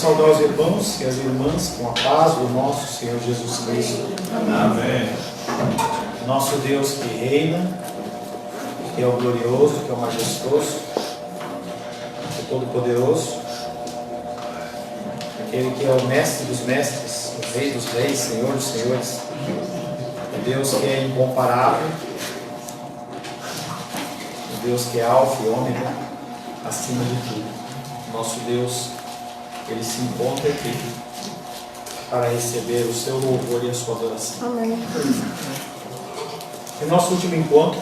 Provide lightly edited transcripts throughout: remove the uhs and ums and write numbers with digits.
saudar os irmãos e as irmãs com a paz do nosso Senhor Jesus Cristo. Amém. Nosso Deus que reina, que é o glorioso, que é o majestoso, que é todo-poderoso, aquele que é o mestre dos mestres, o rei dos reis, Senhor dos senhores, o Deus que é incomparável, o Deus que é alfa e ômega, acima de tudo. Nosso Deus, Ele se encontra aqui para receber o seu louvor e a sua adoração. Amém. Em nosso último encontro,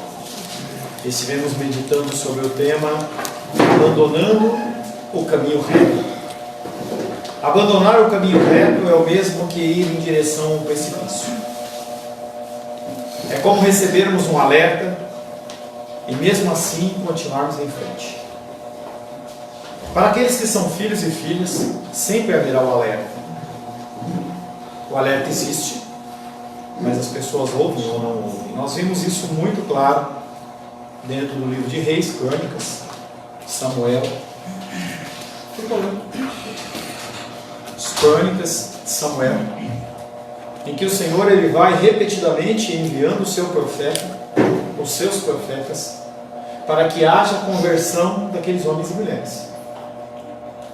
estivemos meditando sobre o tema abandonando o caminho reto. Abandonar o caminho reto é o mesmo que ir em direção ao precipício. É como recebermos um alerta e mesmo assim continuarmos em frente. Para aqueles que são filhos e filhas, sempre haverá o alerta. O alerta existe, mas as pessoas ouvem ou não ouvem. Nós vimos isso muito claro dentro do livro de Reis, Crônicas, Samuel. As Crônicas de Samuel, em que o Senhor ele vai repetidamente enviando o seu profeta, os seus profetas, para que haja conversão daqueles homens e mulheres.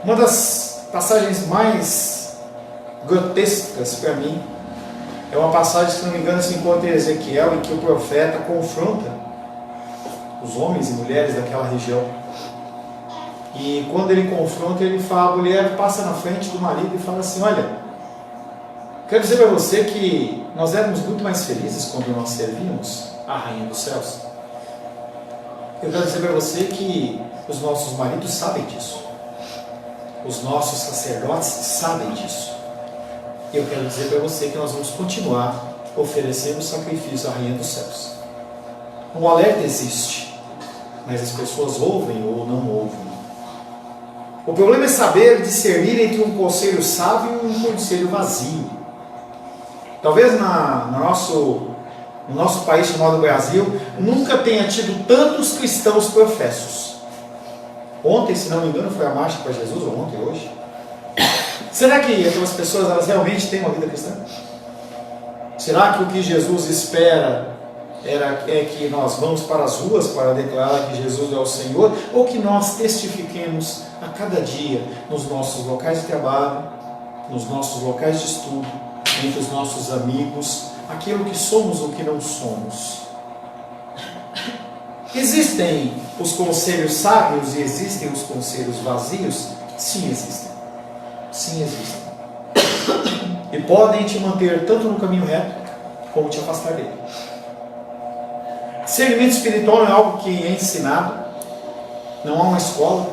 Uma das passagens mais grotescas para mim é uma passagem, se não me engano, se encontra em Ezequiel, em que o profeta confronta os homens e mulheres daquela região. E quando ele confronta, ele fala, a mulher passa na frente do marido e fala assim: olha, quero dizer para você que nós éramos muito mais felizes quando nós servíamos a Rainha dos Céus. Eu quero dizer para você que os nossos maridos sabem disso. Os nossos sacerdotes sabem disso. E eu quero dizer para você que nós vamos continuar oferecendo sacrifício à Rainha dos Céus. O alerta existe, mas as pessoas ouvem ou não ouvem. O problema é saber discernir entre um conselho sábio e um conselho vazio. Talvez no nosso país chamado Brasil, nunca tenha tido tantos cristãos professos. Ontem, se não me engano, foi a marcha para Jesus, ou ontem, hoje. Será que aquelas pessoas elas realmente têm uma vida cristã? Será que o que Jesus espera é que nós vamos para as ruas para declarar que Jesus é o Senhor, ou que nós testifiquemos a cada dia nos nossos locais de trabalho, nos nossos locais de estudo, entre os nossos amigos, aquilo que somos ou que não somos? Existem os conselhos sábios e existem os conselhos vazios? Sim, existem. Sim, existem. E podem te manter tanto no caminho reto, como te afastar dele. Discernimento espiritual não é algo que é ensinado. Não há uma escola.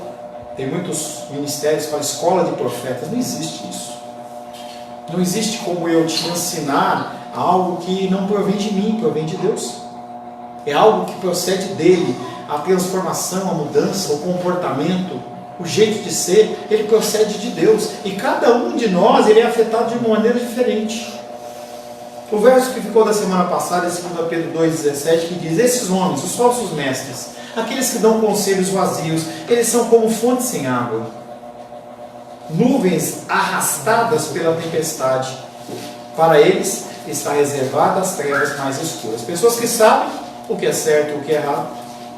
Tem muitos ministérios para escola de profetas. Não existe isso. Não existe como eu te ensinar algo que não provém de mim, provém de Deus. É algo que procede dele. A transformação, a mudança, o comportamento, o jeito de ser, ele procede de Deus. E cada um de nós ele é afetado de uma maneira diferente. O verso que ficou da semana passada é 2 Pedro 2,17, que diz: esses homens, os falsos mestres, aqueles que dão conselhos vazios, eles são como fontes sem água, nuvens arrastadas pela tempestade. Para eles está reservada as trevas mais escuras. Pessoas que sabem o que é certo e o que é errado,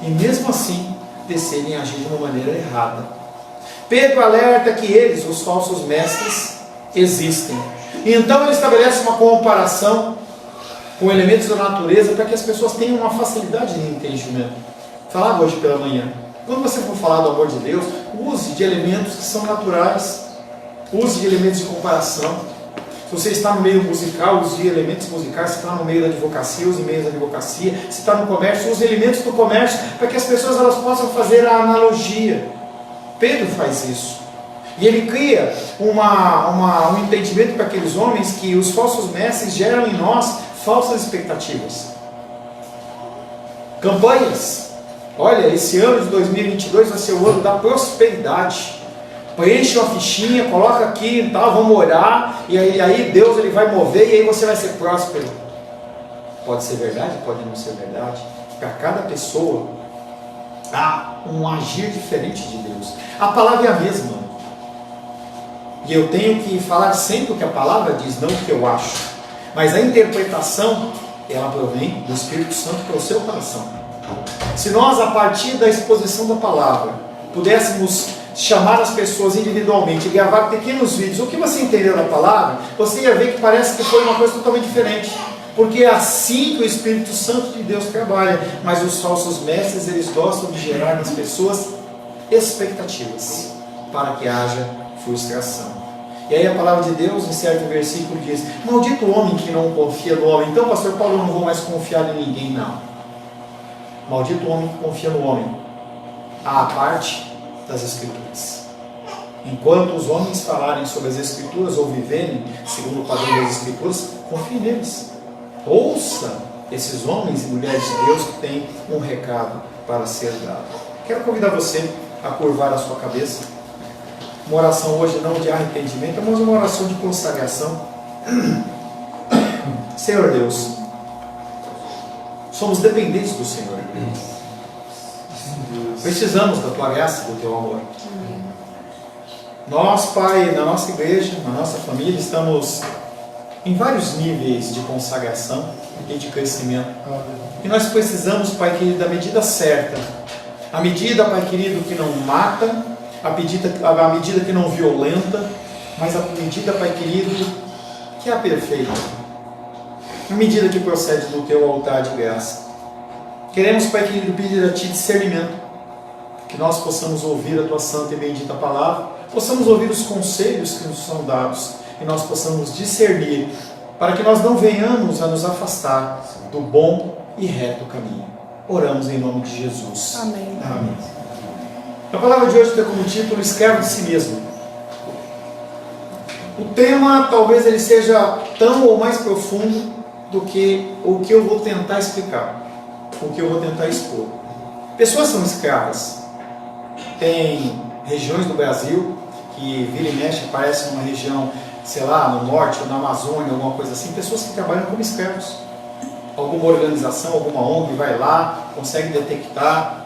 e mesmo assim decidem agir de uma maneira errada. Pedro alerta que eles, os falsos mestres, existem. E então ele estabelece uma comparação com elementos da natureza para que as pessoas tenham uma facilidade de entendimento. Falava hoje pela manhã, quando você for falar do amor de Deus, use de elementos que são naturais, use de elementos de comparação. Se você está no meio musical, use elementos musicais. Se está no meio da advocacia, use meios da advocacia. Se está no comércio, use elementos do comércio, para que as pessoas elas possam fazer a analogia. Pedro faz isso. E ele cria um entendimento para aqueles homens que os falsos mestres geram em nós falsas expectativas. Campanhas. Olha, esse ano de 2022 vai ser o ano da prosperidade. Preenche uma fichinha, coloca aqui e tal, vamos orar, e aí Deus ele vai mover, e aí você vai ser próspero. Pode ser verdade, pode não ser verdade. Para cada pessoa há um agir diferente de Deus. A palavra é a mesma. E eu tenho que falar sempre o que a palavra diz, não o que eu acho. Mas a interpretação, ela provém do Espírito Santo para o seu coração. Se nós, a partir da exposição da palavra, pudéssemos chamar as pessoas individualmente e gravar pequenos vídeos, o que você entendeu da palavra, você ia ver que parece que foi uma coisa totalmente diferente. Porque é assim que o Espírito Santo de Deus trabalha. Mas os falsos mestres, eles gostam de gerar nas pessoas expectativas, para que haja frustração. E aí a palavra de Deus, em certo versículo, diz: maldito o homem que não confia no homem. Então, pastor Paulo, eu não vou mais confiar em ninguém, não. Maldito o homem que confia no homem. À parte das Escrituras. Enquanto os homens falarem sobre as Escrituras ou viverem segundo o padrão das Escrituras, confie neles. Ouça esses homens e mulheres de Deus que têm um recado para ser dado. Quero convidar você a curvar a sua cabeça. Uma oração hoje não de arrependimento, mas uma oração de consagração. Senhor Deus, somos dependentes do Senhor. Precisamos da Tua graça e do Teu amor. Nós, Pai, na nossa igreja, na nossa família, estamos em vários níveis de consagração e de crescimento. E nós precisamos, Pai querido, da medida certa. A medida, Pai querido, que não mata, a medida que não violenta, mas a medida, Pai querido, que é a perfeita. A medida que procede do Teu altar de graça. Queremos, Pai querido, pedir a Ti discernimento, que nós possamos ouvir a Tua santa e bendita palavra, possamos ouvir os conselhos que nos são dados, e nós possamos discernir, para que nós não venhamos a nos afastar do bom e reto caminho. Oramos em nome de Jesus. Amém. Amém. A palavra de hoje tem como título: escravo de si mesmo. O tema, talvez ele seja tão ou mais profundo do que o que eu vou tentar explicar, o que eu vou tentar expor. Pessoas são escravas. Tem regiões do Brasil que vira e mexe, parece uma região, sei lá, no norte ou na Amazônia, alguma coisa assim, pessoas que trabalham como escravos. Alguma organização, alguma ONG vai lá, consegue detectar.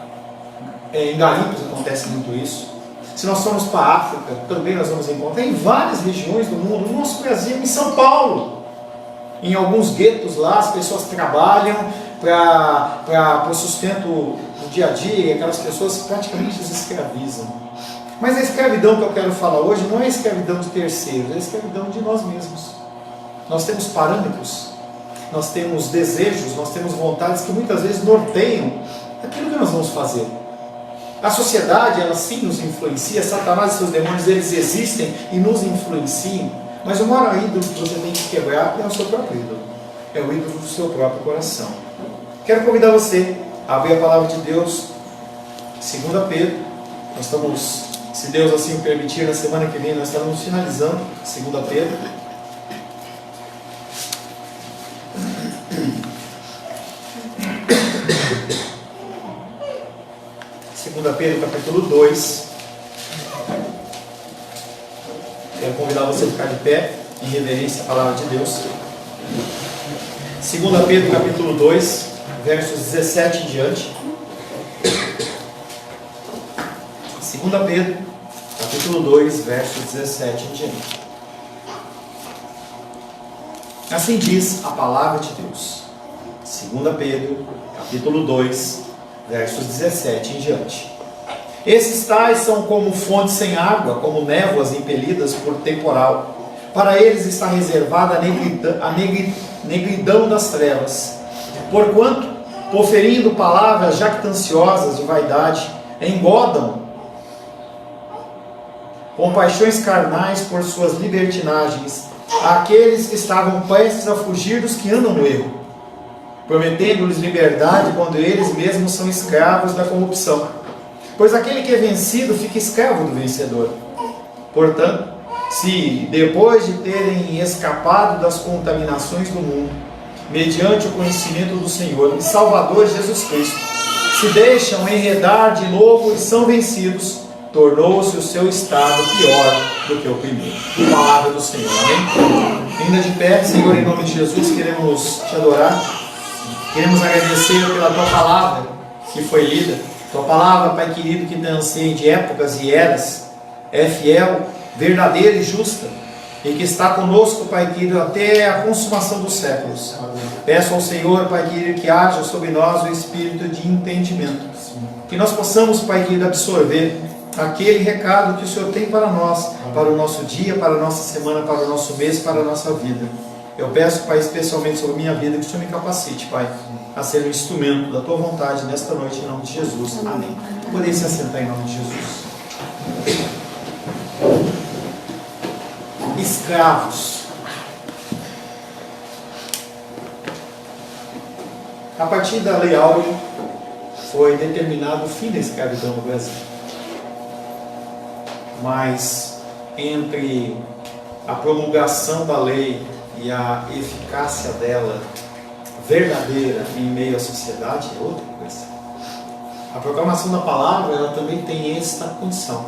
Em garimpos acontece muito isso. Se nós formos para a África, também nós vamos encontrar em várias regiões do mundo, no nosso Brasil, em São Paulo. Em alguns guetos lá, as pessoas trabalham para o sustento do dia a dia, e aquelas pessoas praticamente se escravizam. Mas a escravidão que eu quero falar hoje não é a escravidão de terceiros, é a escravidão de nós mesmos. Nós temos parâmetros, nós temos desejos, nós temos vontades que muitas vezes norteiam aquilo que nós vamos fazer. A sociedade, ela sim nos influencia, Satanás e seus demônios, eles existem e nos influenciam, mas o maior ídolo que você tem que quebrar é o seu próprio ídolo, é o ídolo do seu próprio coração. Quero convidar você a abrir a palavra de Deus, 2 Pedro. Nós estamos, se Deus assim o permitir, na semana que vem nós estaremos finalizando 2 Pedro. Pedro, capítulo 2. Quero convidar você a ficar de pé em reverência à palavra de Deus. 2 Pedro, capítulo 2, versos 17 em diante. 2 Pedro, capítulo 2, versos 17 em diante. Assim diz a palavra de Deus. 2 Pedro, capítulo 2, versos 17 em diante. Esses tais são como fontes sem água, como névoas impelidas por temporal. Para eles está reservada a negridão das trevas. Porquanto, proferindo palavras jactanciosas de vaidade, engodam com paixões carnais por suas libertinagens aqueles que estavam prestes a fugir dos que andam no erro, prometendo-lhes liberdade quando eles mesmos são escravos da corrupção. Pois aquele que é vencido fica escravo do vencedor. Portanto, se depois de terem escapado das contaminações do mundo, mediante o conhecimento do Senhor e Salvador Jesus Cristo, se deixam enredar de novo e são vencidos, tornou-se o seu estado pior do que o primeiro. Palavra do Senhor, amém? Ainda de pé, Senhor, em nome de Jesus, queremos te adorar, queremos agradecer pela tua palavra que foi lida. Tua palavra, Pai querido, que não sei de épocas e eras, é fiel verdadeira e justa, e que está conosco, Pai querido, até a consumação dos séculos. Peço ao Senhor, Pai querido, que haja sobre nós o espírito de entendimento, que nós possamos, Pai querido, absorver aquele recado que o Senhor tem para nós, para o nosso dia, para a nossa semana, para o nosso mês, para a nossa vida. Eu peço, Pai, especialmente sobre a minha vida, que o Senhor me capacite, Pai, a ser um instrumento da Tua vontade nesta noite, em nome de Jesus. Amém. Podem se assentar em nome de Jesus. Escravos. A partir da Lei Áurea foi determinado o fim da escravidão no Brasil. Mas entre a promulgação da lei e a eficácia dela verdadeira em meio à sociedade é outra coisa. A proclamação da palavra, ela também tem esta condição.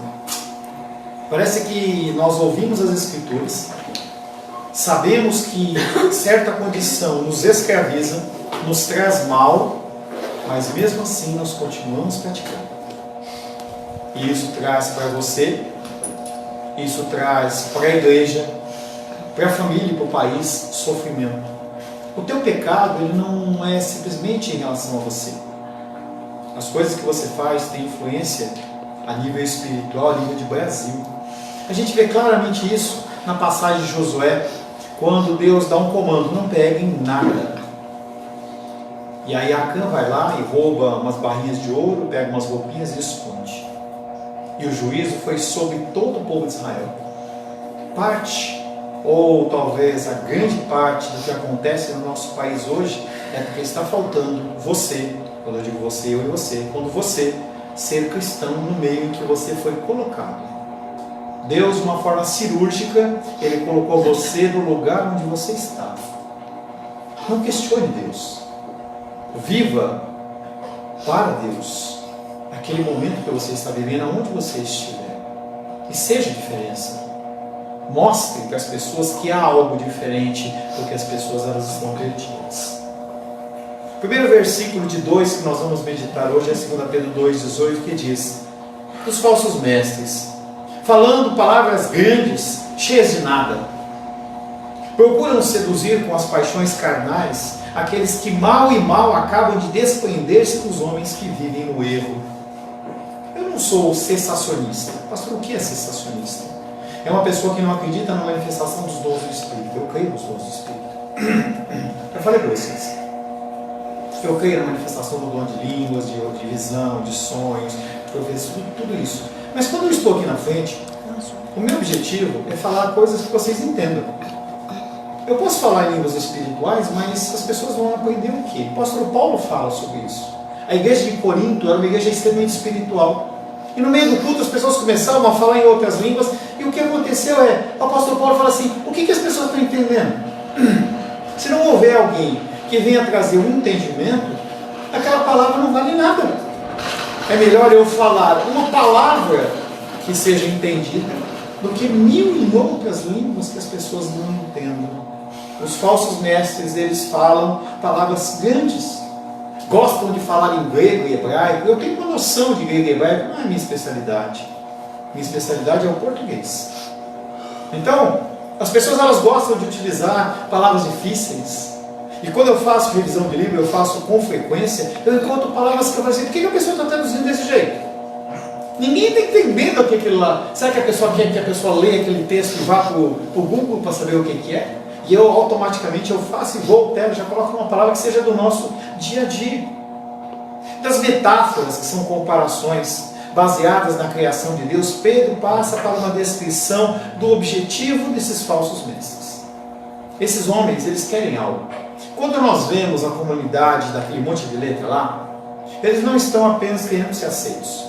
Parece que nós ouvimos as Escrituras, sabemos que certa condição nos escraviza, nos traz mal, mas mesmo assim nós continuamos praticando. E isso traz para você, isso traz para a igreja, para a família e para o país sofrimento. O teu pecado, ele não é simplesmente em relação a você. As coisas que você faz têm influência a nível espiritual, a nível de Brasil. A gente vê claramente isso na passagem de Josué, quando Deus dá um comando: não peguem nada. E aí Acã vai lá e rouba umas barrinhas de ouro, pega umas roupinhas e esconde. E o juízo foi sobre todo o povo de Israel. Parte, ou talvez a grande parte do que acontece no nosso país hoje, é porque está faltando você, quando eu digo você, eu e você, quando você ser cristão no meio em que você foi colocado. Deus, de uma forma cirúrgica, Ele colocou você no lugar onde você está. Não questione Deus. Viva para Deus aquele momento que você está vivendo, aonde você estiver. E seja diferença. Mostre para as pessoas que há algo diferente, porque as pessoas elas estão perdidas. O primeiro versículo de 2 que nós vamos meditar hoje é 2 Pedro 2,18, que diz: os falsos mestres, falando palavras grandes, cheias de nada, procuram seduzir com as paixões carnais aqueles que mal e mal acabam de desprender-se dos homens que vivem no erro. Eu não sou cessacionista. Pastor, o que é cessacionista? É uma pessoa que não acredita na manifestação dos dons do Espírito. Eu creio nos dons do Espírito. Eu falei para vocês. Eu creio na manifestação do dom de línguas, de visão, de sonhos, de profecia, tudo isso. Mas quando eu estou aqui na frente, o meu objetivo é falar coisas que vocês entendam. Eu posso falar em línguas espirituais, mas as pessoas vão aprender o quê? O apóstolo Paulo fala sobre isso. A igreja de Corinto era uma igreja extremamente espiritual. E no meio do culto as pessoas começavam a falar em outras línguas, e o que aconteceu é, o apóstolo Paulo fala assim: o que as pessoas estão entendendo? Se não houver alguém que venha trazer um entendimento, aquela palavra não vale nada. É melhor eu falar uma palavra que seja entendida do que 1000 e outras línguas que as pessoas não entendam. Os falsos mestres, eles falam palavras grandes, gostam de falar em grego e hebraico. Eu tenho uma noção de grego e hebraico, não é minha especialidade. Minha especialidade é o português. Então, as pessoas elas gostam de utilizar palavras difíceis. E quando eu faço revisão de livro, eu faço com frequência, eu encontro palavras que eu falo assim: por que a pessoa está traduzindo desse jeito? Ninguém está entendendo o que é aquilo lá. Será que a pessoa quer que a pessoa leia aquele texto e vá para o Google para saber o que é? E eu automaticamente eu faço e voltero, já coloco uma palavra que seja do nosso dia a dia. Das metáforas, que são comparações baseadas na criação de Deus, Pedro passa para uma descrição do objetivo desses falsos mestres. Esses homens, eles querem algo. Quando nós vemos a comunidade daquele monte de letra lá, eles não estão apenas querendo ser aceitos.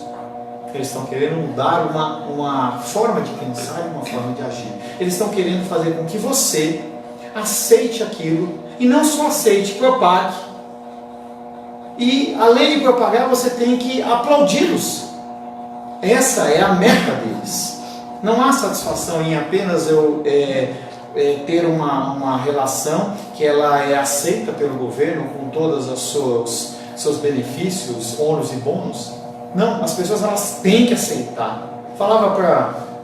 Eles estão querendo mudar uma forma de pensar e uma forma de agir. Eles estão querendo fazer com que você aceite aquilo, e não só aceite, propague. E além de propagar, você tem que aplaudi-los. Essa é a meta deles. Não há satisfação em apenas eu ter uma relação que ela é aceita pelo governo com todos os seus benefícios, ônus e bônus. Não, as pessoas elas têm que aceitar. Falava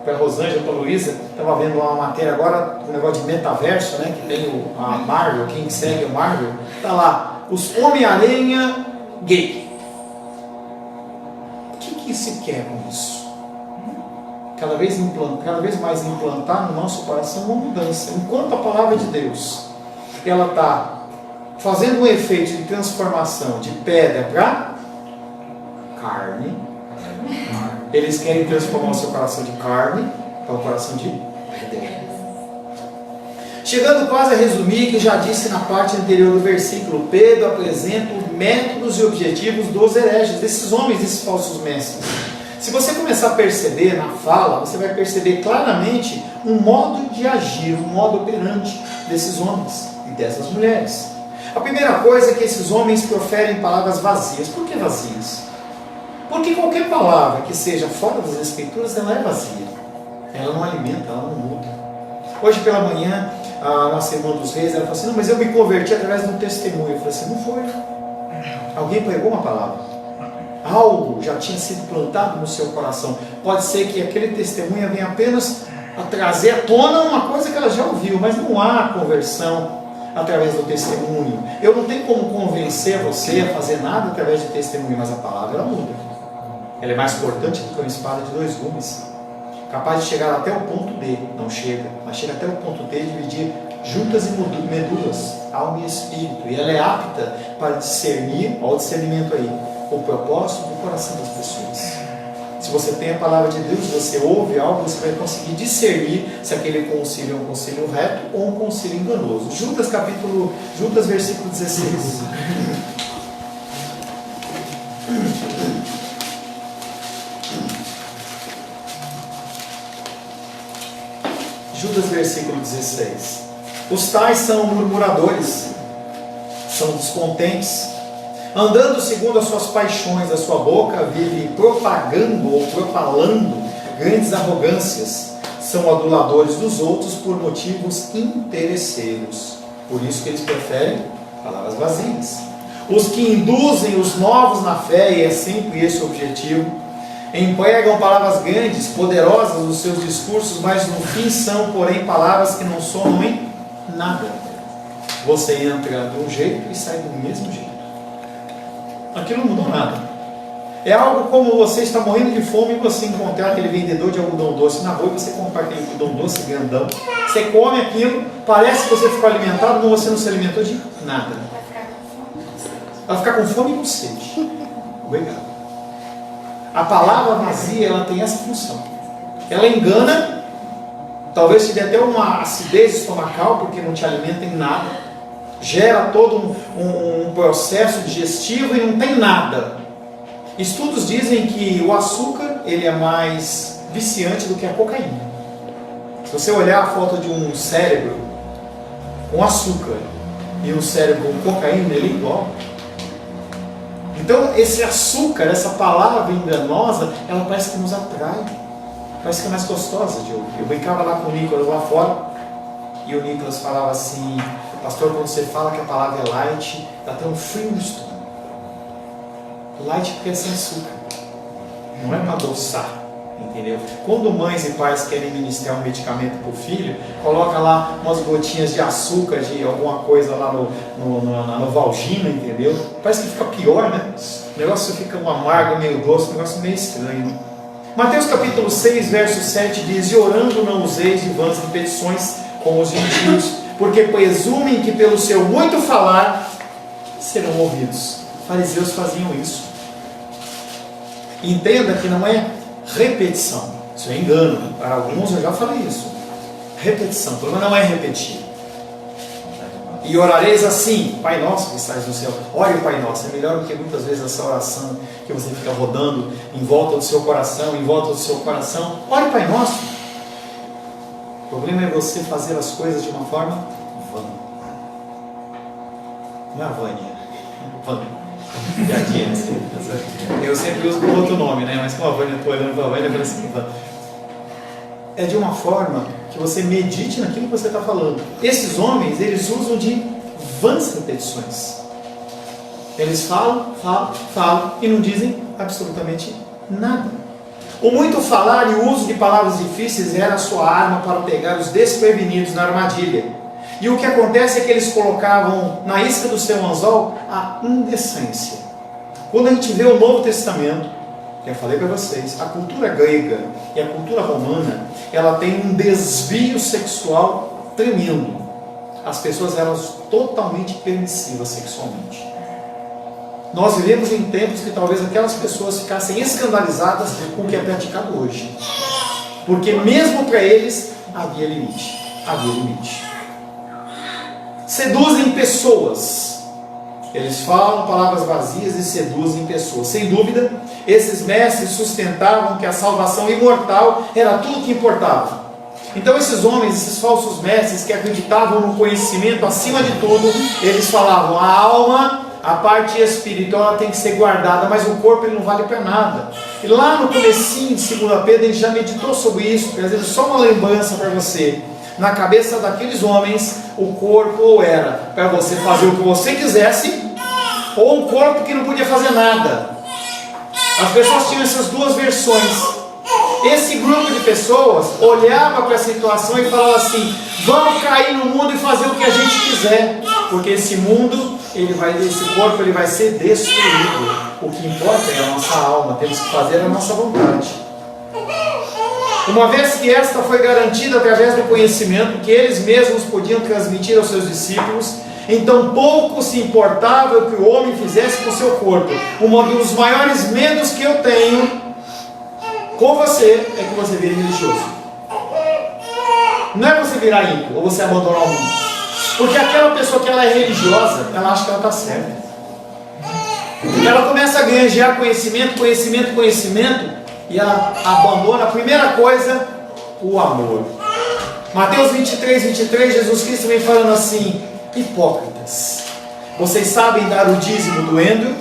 para a Rosângela, para a Luísa, estava vendo uma matéria agora, um negócio de metaverso, né, que tem a Marvel, quem segue o Marvel, está lá, os Homem-Aranha gay. O que se quer com isso? Cada vez mais implantar no nosso coração uma mudança. Enquanto a palavra de Deus, ela está fazendo um efeito de transformação de pedra para carne, eles querem transformar o seu coração de carne para o coração de pedra. Chegando quase a resumir, que já disse na parte anterior do versículo, Pedro apresenta os métodos e objetivos dos hereges, desses homens, desses falsos mestres. Se você começar a perceber na fala, você vai perceber claramente um modo de agir, um modo operante desses homens e dessas mulheres. A primeira coisa é que esses homens proferem palavras vazias. Por que vazias? Porque qualquer palavra que seja fora das Escrituras, ela é vazia. Ela não alimenta, ela não muda. Hoje pela manhã, a nossa irmã dos reis, ela falou assim, não, mas eu me converti através do testemunho. Eu falei assim, não foi. Alguém pregou uma palavra. Algo já tinha sido plantado no seu coração. Pode ser que aquele testemunho venha apenas a trazer à tona uma coisa que ela já ouviu, mas não há conversão através do testemunho. Eu não tenho como convencer você a fazer nada através de testemunho, mas a palavra ela muda. Ela é mais cortante do que uma espada de 2 gumes, capaz de chegar até o ponto D, não chega, mas chega até o ponto D, dividir juntas e medulas, alma e espírito, e ela é apta para discernir, olha o discernimento aí, o propósito do coração das pessoas. Se você tem a palavra de Deus, você ouve algo, você vai conseguir discernir se aquele concílio é um concílio reto ou um concílio enganoso. Judas versículo 16. Judas versículo 16. Os tais são murmuradores, são descontentes, andando segundo as suas paixões, a sua boca vive propagando ou propalando grandes arrogâncias, são aduladores dos outros por motivos interesseiros. Por isso que eles preferem palavras vazias. Os que induzem os novos na fé, e é sempre esse o objetivo, empregam palavras grandes, poderosas nos seus discursos, mas no fim são, porém, palavras que não somam em nada. Você entra de um jeito e sai do mesmo jeito. Aquilo não mudou nada. É algo como você está morrendo de fome e você encontrar aquele vendedor de algodão doce na rua e você comprar aquele algodão doce grandão. Você come aquilo, parece que você ficou alimentado, mas você não se alimentou de nada. Vai ficar com fome e com sede. Obrigado. A palavra vazia, ela tem essa função. Ela engana, talvez te dê até uma acidez estomacal, porque não te alimenta em nada. Gera todo um processo digestivo e não tem nada. Estudos dizem que o açúcar, ele é mais viciante do que a cocaína. Se você olhar a foto de um cérebro com açúcar e um cérebro com cocaína, ele é igual. Então esse açúcar, essa palavra enganosa, ela parece que nos atrai, parece que é mais gostosa de ouvir. Eu brincava lá com o Nicolas lá fora, e o Nicolas falava assim, pastor, quando você fala que a palavra é light, dá até um frio no estômago. Light porque é sem açúcar, não é para adoçar, entendeu? Quando mães e pais querem ministrar um medicamento para o filho, coloca lá umas gotinhas de açúcar, de alguma coisa lá na Novalgina, entendeu? Parece que fica pior, né? O negócio fica um amargo, meio doce, um negócio meio estranho. Mateus capítulo 6, verso 7 diz, e orando não useis de vãs repetições como os gentios, porque presumem que pelo seu muito falar serão ouvidos. Os fariseus faziam isso. Entenda que não é repetição, isso é engano. Para alguns eu já falei isso. Repetição, o problema não é repetir. E orareis assim, Pai Nosso que estás no céu. Ore o Pai Nosso, é melhor do que muitas vezes essa oração que você fica rodando em volta do seu coração, em volta do seu coração. Ore Pai Nosso. O problema é você fazer as coisas de uma forma vã. Não é a Vânia, vã. Eu sempre uso com outro nome, né? Mas como a Vânia, eu estou olhando para a Vânia, eu falei assim, é de uma forma que você medite naquilo que você está falando. Esses homens, eles usam de vãs repetições. Eles falam e não dizem absolutamente nada. O muito falar e o uso de palavras difíceis era a sua arma para pegar os desprevenidos na armadilha. E o que acontece é que eles colocavam na isca do seu anzol a indecência. Quando a gente vê o Novo Testamento, que eu falei para vocês, a cultura grega e a cultura romana, ela tem um desvio sexual tremendo. As pessoas eram totalmente permissivas sexualmente. Nós vivemos em tempos que talvez aquelas pessoas ficassem escandalizadas com o que é praticado hoje. Porque mesmo para eles havia limite. Havia limite. Seduzem pessoas. Eles falam palavras vazias e seduzem pessoas. Sem dúvida, esses mestres sustentavam que a salvação imortal era tudo que importava. Então esses homens, esses falsos mestres que acreditavam no conhecimento acima de tudo, eles falavam, a alma, a parte espiritual, ela tem que ser guardada, mas o corpo ele não vale para nada. E lá no comecinho de 2 Pedro, ele já meditou sobre isso, quer dizer, só uma lembrança para você. Na cabeça daqueles homens, o corpo ou era para você fazer o que você quisesse, ou um corpo que não podia fazer nada. As pessoas tinham essas duas versões. Esse grupo de pessoas olhava para a situação e falava assim, vamos cair no mundo e fazer o que a gente quiser, porque esse mundo, esse corpo ele vai ser destruído. O que importa é a nossa alma, temos que fazer a nossa vontade. Uma vez que esta foi garantida através do conhecimento que eles mesmos podiam transmitir aos seus discípulos, então pouco se importava o que o homem fizesse com o seu corpo. Um dos maiores medos que eu tenho com você é que você vire religioso. Não é você virar ímpio ou você abandonar o mundo. Porque aquela pessoa que ela é religiosa, ela acha que ela está certa. Ela começa a ganhar conhecimento, e ela abandona a primeira coisa, o amor. Mateus 23, Jesus Cristo vem falando assim, hipócritas, vocês sabem dar o dízimo do endro,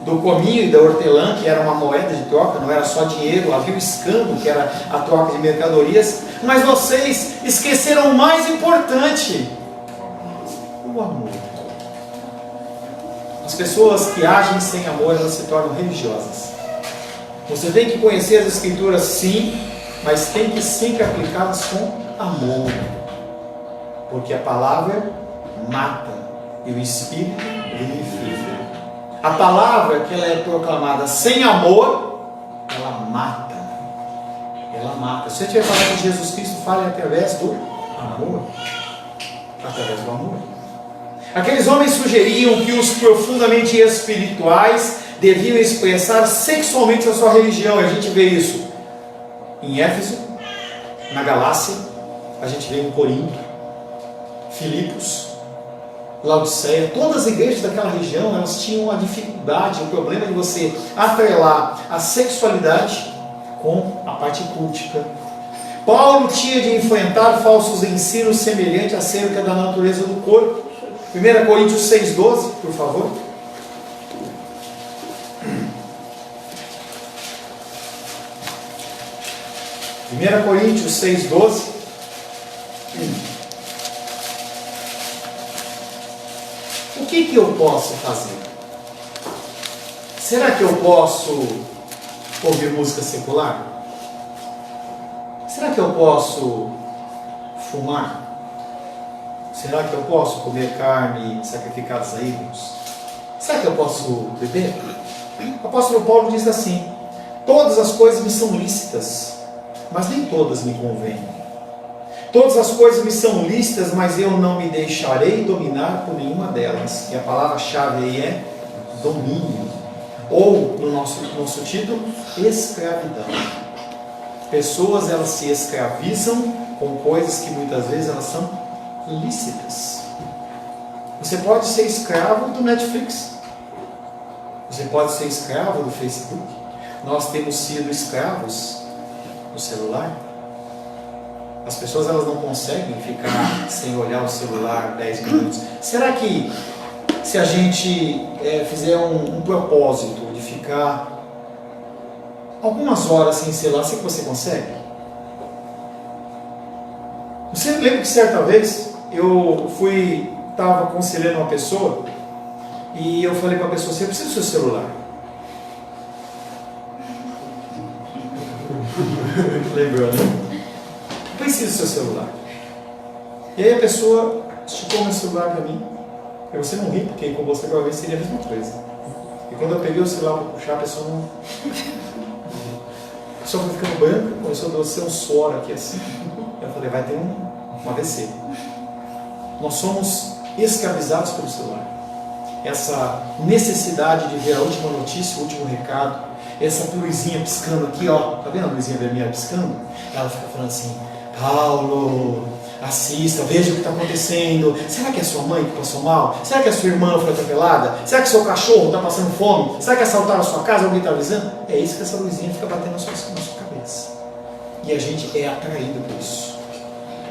do cominho e da hortelã, que era uma moeda de troca, não era só dinheiro, havia o escambo, que era a troca de mercadorias, mas vocês esqueceram o mais importante, o amor. As pessoas que agem sem amor, elas se tornam religiosas. Você tem que conhecer as Escrituras sim, mas tem que sempre aplicá-las com amor, porque a palavra mata e o Espírito vivifica. A palavra que ela é proclamada sem amor, ela mata. Ela mata. Se você tiver falado de Jesus Cristo, fale através do amor. Através do amor. Aqueles homens sugeriam que os profundamente espirituais deviam expressar sexualmente a sua religião. A gente vê isso em Éfeso, na Galácia, a gente vê em Corinto, Filipos, Laodiceia. Todas as igrejas daquela região, elas tinham a dificuldade, o problema de você atrelar a sexualidade com a parte cultica. Paulo tinha de enfrentar falsos ensinos semelhantes acerca da natureza do corpo. 1 Coríntios 6,12, por favor. 1 Coríntios 6,12. O que eu posso fazer? Será que eu posso ouvir música secular? Será que eu posso fumar? Será que eu posso comer carne sacrificada a ídolos? Será que eu posso beber? O apóstolo Paulo diz assim: todas as coisas me são lícitas, mas nem todas me convêm. Todas as coisas me são lícitas, mas eu não me deixarei dominar por nenhuma delas. E a palavra-chave aí é domínio. Ou, no nosso título, escravidão. Pessoas, elas se escravizam com coisas que muitas vezes elas são lícitas. Você pode ser escravo do Netflix. Você pode ser escravo do Facebook. Nós temos sido escravos do celular. As pessoas, elas não conseguem ficar sem olhar o celular 10 minutos. Será que se a gente fizer um propósito de ficar algumas horas sem celular, será que você consegue? Você lembra que certa vez eu estava aconselhando uma pessoa e eu falei para a pessoa: você precisa do seu celular? preciso do seu celular. E aí a pessoa esticou meu celular para mim. E você não ri, porque com você provavelmente seria a mesma coisa. E quando eu peguei o celular para puxar, a pessoa não... A pessoa foi ficando branca, começou a descer um suor aqui assim. Eu falei, vai ter um AVC. Nós somos escravizados pelo celular. Essa necessidade de ver a última notícia, o último recado, essa luzinha piscando aqui, ó, tá vendo a luzinha vermelha piscando? Ela fica falando assim, Paulo, assista, veja o que está acontecendo. Será que é sua mãe que passou mal? Será que a sua irmã foi atropelada? Será que seu cachorro está passando fome? Será que assaltaram a sua casa? Alguém está avisando? É isso que essa luzinha fica batendo na sua cabeça. E a gente é atraído por isso.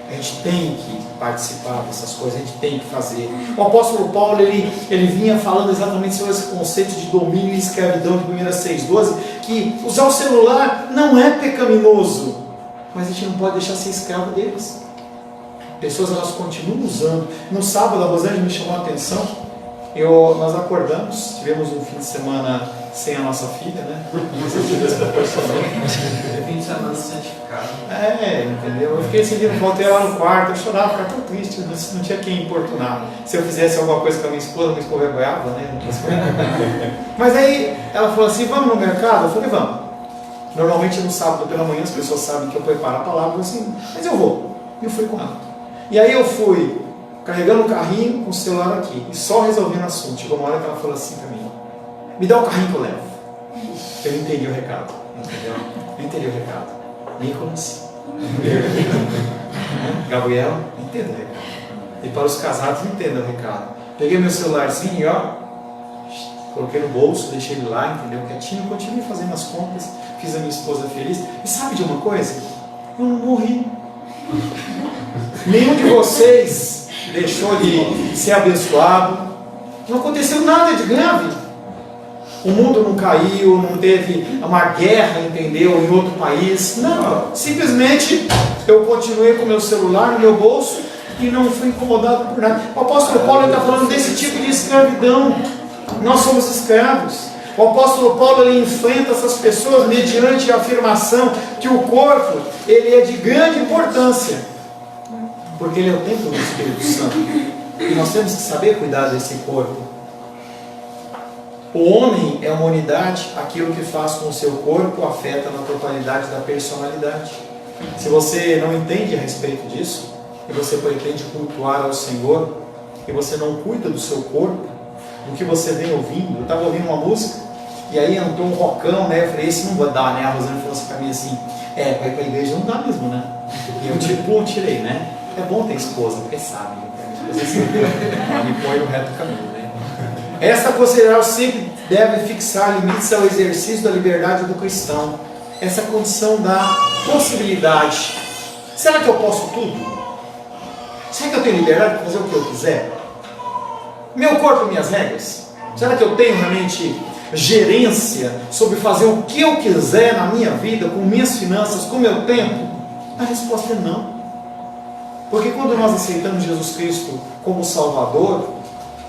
A gente tem que participar dessas coisas, a gente tem que fazer. O apóstolo Paulo, ele vinha falando exatamente sobre esse conceito de domínio e escravidão de 1 6,12, que usar o celular não é pecaminoso, mas a gente não pode deixar ser escravo deles. Pessoas, elas continuam usando. No sábado, a Rosângela me chamou a atenção. Nós acordamos, tivemos um fim de semana sem a nossa filha, né? Fim de semana santificado. Entendeu? Eu fiquei sentindo, voltei lá no quarto, eu chorava, ficava tão triste, não tinha quem importunar. Se eu fizesse alguma coisa com a minha esposa vergonhava, né? Mas aí ela falou assim, vamos no mercado? Eu falei, vamos. Normalmente no sábado pela manhã as pessoas sabem que eu preparo a palavra, assim, mas eu vou. E eu fui com ela. E aí eu fui carregando o carrinho com o celular aqui, e só resolvendo o assunto. Chegou uma hora que ela falou assim para mim, me dá o carrinho que eu levo. Eu entendi o recado, entendeu? Eu entendi o recado. Nicolas, Gabriel, entenda o recado. E para os casados, entenda o recado. Peguei meu celularzinho, ó, coloquei no bolso, deixei ele lá, entendeu? Quietinho, continuei fazendo as compras, fiz a minha esposa feliz. E sabe de uma coisa? Eu não morri. Nenhum de vocês deixou de ser abençoado. Não aconteceu nada de grave. O mundo não caiu, não teve uma guerra, entendeu, em outro país. Não, simplesmente eu continuei com o meu celular no meu bolso e não fui incomodado por nada. O apóstolo Paulo está falando desse tipo de escravidão. Nós somos escravos. O apóstolo Paulo, ele enfrenta essas pessoas mediante a afirmação que o corpo, ele é de grande importância, porque ele é o templo do Espírito Santo. E nós temos que saber cuidar desse corpo. O homem é uma unidade, aquilo que faz com o seu corpo afeta na totalidade da personalidade. Se você não entende a respeito disso, e você pretende cultuar ao Senhor, e você não cuida do seu corpo, do que você vem ouvindo. Eu estava ouvindo uma música, e aí entrou um rockão, né? Eu falei, esse não vai dar, né? A Rosana falou assim para mim assim, para ir para a igreja não dá mesmo, né? E eu tirei, né? É bom ter esposa, porque sabe, ela me põe no reto caminho, né? Esta considerar sempre deve fixar limites ao exercício da liberdade do cristão. Essa condição da possibilidade. Será que eu posso tudo? Será que eu tenho liberdade para fazer o que eu quiser? Meu corpo, minhas regras? Será que eu tenho realmente gerência sobre fazer o que eu quiser na minha vida, com minhas finanças, com meu tempo? A resposta é não. Porque quando nós aceitamos Jesus Cristo como Salvador,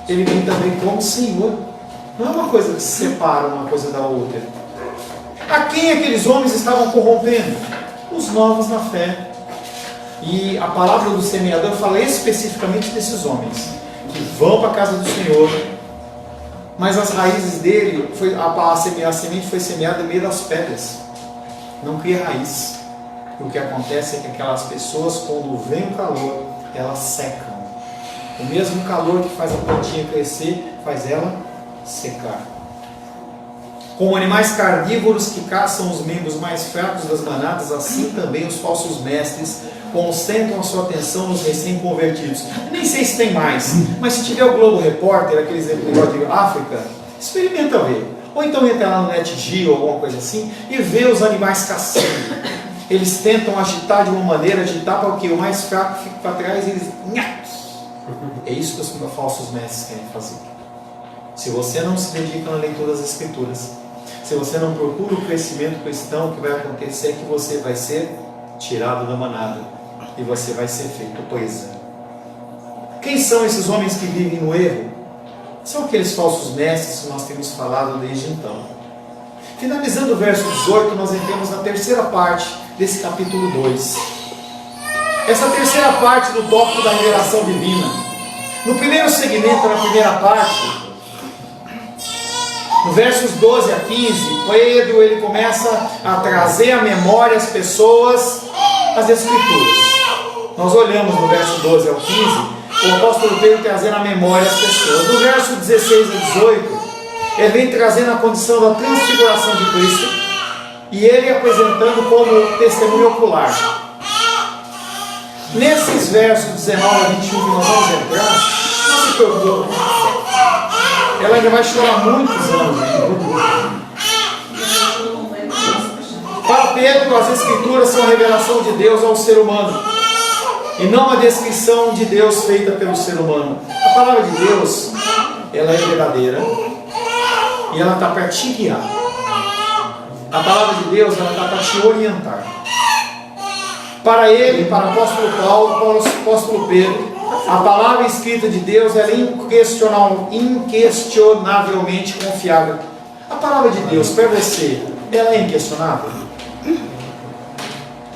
Ele vem também como Senhor. Não é uma coisa que se separa uma coisa da outra. A quem aqueles homens estavam corrompendo? Os novos na fé. E a palavra do semeador fala especificamente desses homens que vão para a casa do Senhor, mas as raízes dele, a semente foi semeada no meio das pedras, não cria raiz. E o que acontece é que aquelas pessoas, quando vem o calor, elas secam. O mesmo calor que faz a plantinha crescer, faz ela secar. Como animais carnívoros que caçam os membros mais fracos das manadas, assim também os falsos mestres concentram a sua atenção nos recém-convertidos. Nem sei se tem mais, mas se tiver o Globo Repórter, aqueles episódios de África, experimenta ver. Ou então entra lá no NetGeo ou alguma coisa assim e vê os animais caçando. Eles tentam agitar de uma maneira, agitar para que o mais fraco fique para trás e eles... É isso que os falsos mestres querem fazer. Se você não se dedica na leitura das Escrituras, se você não procura o crescimento cristão, o que vai acontecer é que você vai ser tirado da manada e você vai ser feito coisa. Quem são esses homens que vivem no erro? São aqueles falsos mestres que nós temos falado desde então. Finalizando o verso 18, nós entramos na terceira parte desse capítulo 2. essa terceira parte do tópico da revelação divina. No primeiro segmento, na primeira parte, no versos 12 a 15, Pedro ele começa a trazer à memória as pessoas, as Escrituras. Nós olhamos no verso 12 ao 15, o apóstolo Pedro trazendo à memória as pessoas. No verso 16 a 18, ele vem trazendo a condição da transfiguração de Cristo e ele apresentando como testemunho ocular. Nesses versos 19 a 21 que nós vamos entrar, não se preocupe, ela ainda vai chorar muitos anos. Para Pedro, as Escrituras são a revelação de Deus ao ser humano e não a descrição de Deus feita pelo ser humano. A palavra de Deus, ela é verdadeira e ela está para te guiar. A palavra de Deus, ela está para te orientar. Para ele, para o apóstolo Paulo, para o apóstolo Pedro, a palavra escrita de Deus ela é inquestionavelmente confiável. A palavra de Deus para você, ela é inquestionável?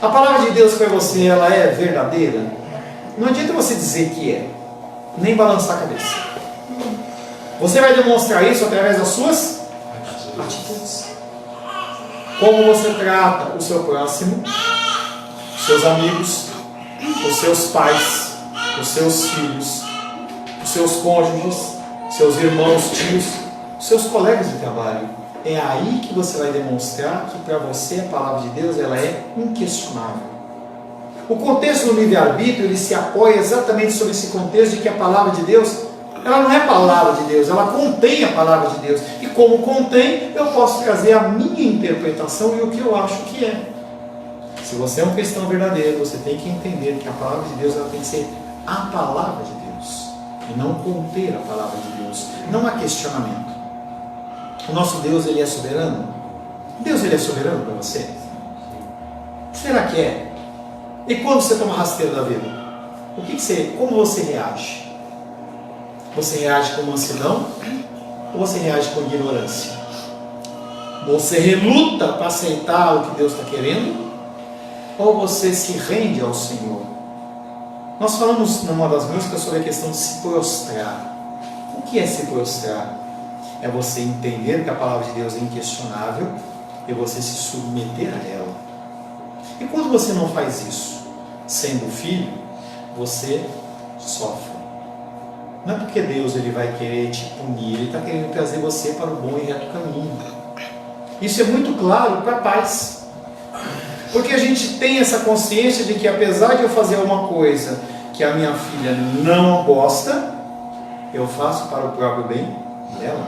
A palavra de Deus para você, ela é verdadeira? Não adianta você dizer que é, nem balançar a cabeça. Você vai demonstrar isso através das suas atitudes. Como você trata o seu próximo, os seus amigos, os seus pais, os seus filhos, os seus cônjuges, seus irmãos, tios, os seus colegas de trabalho. É aí que você vai demonstrar que para você a palavra de Deus ela é inquestionável. O contexto do livre-arbítrio ele se apoia exatamente sobre esse contexto de que a palavra de Deus ela não é palavra de Deus, ela contém a palavra de Deus. E como contém, eu posso trazer a minha interpretação e o que eu acho que é. Se você é um cristão verdadeiro, você tem que entender que a palavra de Deus ela tem que ser a palavra de Deus e não conter a palavra de Deus. Não há questionamento. O nosso Deus ele é soberano? Deus ele é soberano para você? Será que é? E quando você toma rasteiro da vida? Como você reage? Você reage com mansidão ou você reage com ignorância? Você reluta para aceitar o que Deus está querendo ou você se rende ao Senhor? Nós falamos numa das músicas sobre a questão de se prostrar. O que é se prostrar? É você entender que a palavra de Deus é inquestionável e você se submeter a ela. E quando você não faz isso, sendo filho, você sofre. Não é porque Deus ele vai querer te punir, Ele está querendo trazer você para o bom e reto caminho. Isso é muito claro para pais. Porque a gente tem essa consciência de que apesar de eu fazer uma coisa que a minha filha não gosta, eu faço para o próprio bem dela.